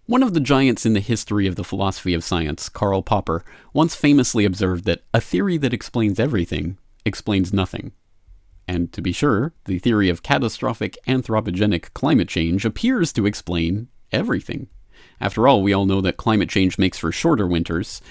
One of the giants in the history of the philosophy of science, Karl Popper, once famously observed that a theory that explains everything explains nothing. And to be sure, the theory of catastrophic anthropogenic climate change appears to explain everything. After all, we all know that climate change makes for shorter winters,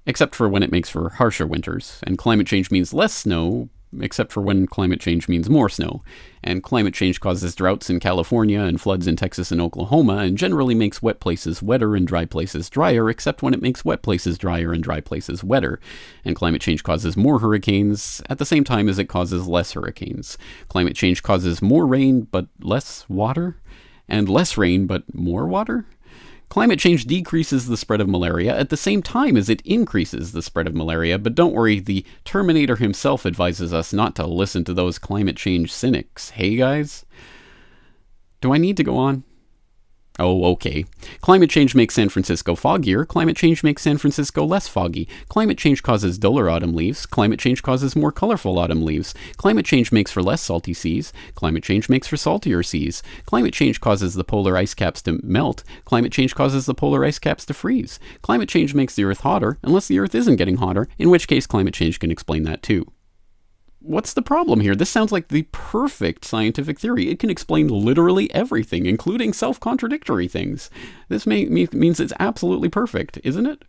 except for when it makes for harsher winters, and climate change means less snow, except for when climate change means more snow. And climate change causes droughts in California and floods in Texas and Oklahoma, and generally makes wet places wetter and dry places drier, except when it makes wet places drier and dry places wetter. And climate change causes more hurricanes at the same time as it causes less hurricanes. Climate change causes more rain but less water, and less rain but more water. Climate change decreases the spread of malaria at the same time as it increases the spread of malaria, but don't worry, the Terminator himself advises us not to listen to those climate change cynics. Hey guys? Do I need to go on? Oh, okay. Climate change makes San Francisco foggier. Climate change makes San Francisco less foggy. Climate change causes duller autumn leaves. Climate change causes more colorful autumn leaves. Climate change makes for less salty seas. Climate change makes for saltier seas. Climate change causes the polar ice caps to melt. Climate change causes the polar ice caps to freeze. Climate change makes the Earth hotter, unless the Earth isn't getting hotter, in which case climate change can explain that too. What's the problem here? This sounds like the perfect scientific theory. It can explain literally everything, including self-contradictory things. This means it's absolutely perfect, isn't it?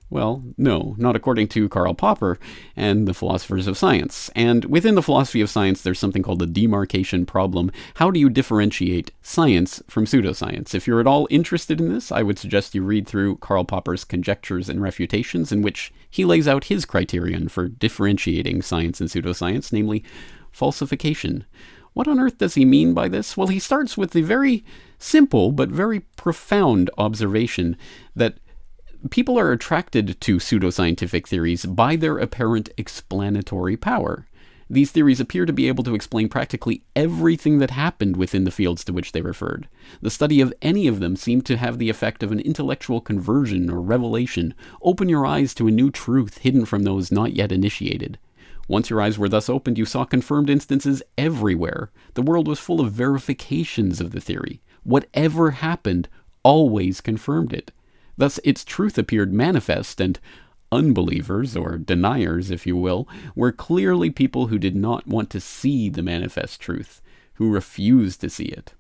Well, no, not according to Karl Popper and the philosophers of science. And within the philosophy of science, there's something called the demarcation problem. How do you differentiate science from pseudoscience? If you're at all interested in this, I would suggest you read through Karl Popper's Conjectures and Refutations, in which he lays out his criterion for differentiating science and pseudoscience, namely falsification. What on earth does he mean by this? Well, he starts with the very simple but very profound observation that people are attracted to pseudoscientific theories by their apparent explanatory power. These theories appear to be able to explain practically everything that happened within the fields to which they referred. The study of any of them seemed to have the effect of an intellectual conversion or revelation. Open your eyes to a new truth hidden from those not yet initiated. Once your eyes were thus opened, you saw confirmed instances everywhere. The world was full of verifications of the theory. Whatever happened always confirmed it. Thus, its truth appeared manifest, and unbelievers, or deniers, if you will, were clearly people who did not want to see the manifest truth, who refused to see it.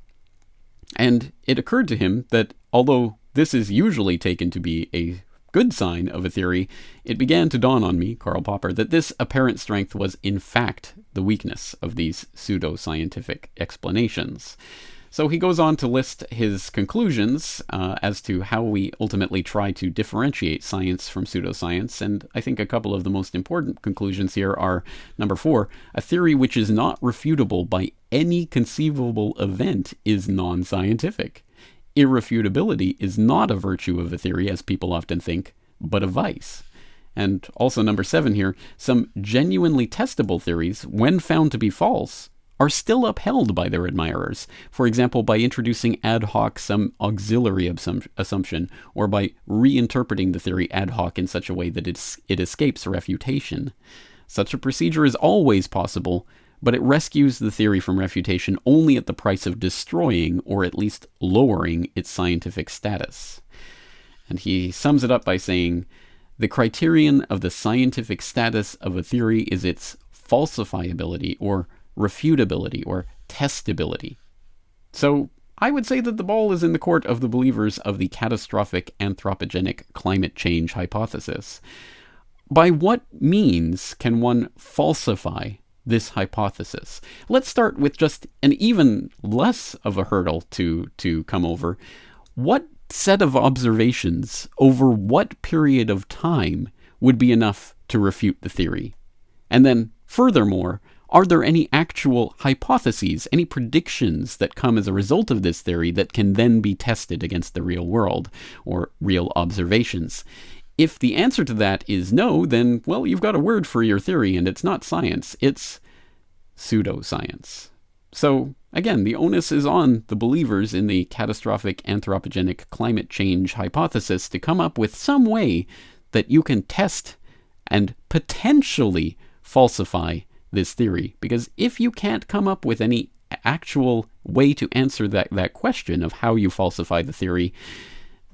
And it occurred to him that, although this is usually taken to be a good sign of a theory, it began to dawn on me, Karl Popper, that this apparent strength was in fact the weakness of these pseudoscientific explanations. So he goes on to list his conclusions as to how we ultimately try to differentiate science from pseudoscience, and I think a couple of the most important conclusions here are, number 4, a theory which is not refutable by any conceivable event is non-scientific. Irrefutability is not a virtue of a theory, as people often think, but a vice. And also number 7 here, some genuinely testable theories, when found to be false, are still upheld by their admirers, for example by introducing ad hoc some auxiliary assumption, or by reinterpreting the theory ad hoc in such a way that it escapes refutation. Such a procedure is always possible, but it rescues the theory from refutation only at the price of destroying, or at least lowering, its scientific status. And he sums it up by saying, the criterion of the scientific status of a theory is its falsifiability, or refutability, or testability. So I would say that the ball is in the court of the believers of the catastrophic anthropogenic climate change hypothesis. By what means can one falsify this hypothesis? Let's start with just an even less of a hurdle to come over. What set of observations over what period of time would be enough to refute the theory? And then, furthermore, are there any actual hypotheses, any predictions that come as a result of this theory that can then be tested against the real world, or real observations? If the answer to that is no, then, well, you've got a word for your theory, and it's not science, it's pseudoscience. So, again, the onus is on the believers in the catastrophic anthropogenic climate change hypothesis to come up with some way that you can test and potentially falsify this theory. Because if you can't come up with any actual way to answer that question of how you falsify the theory,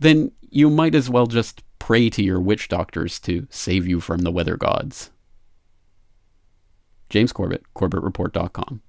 then you might as well just pray to your witch doctors to save you from the weather gods. James Corbett, CorbettReport.com.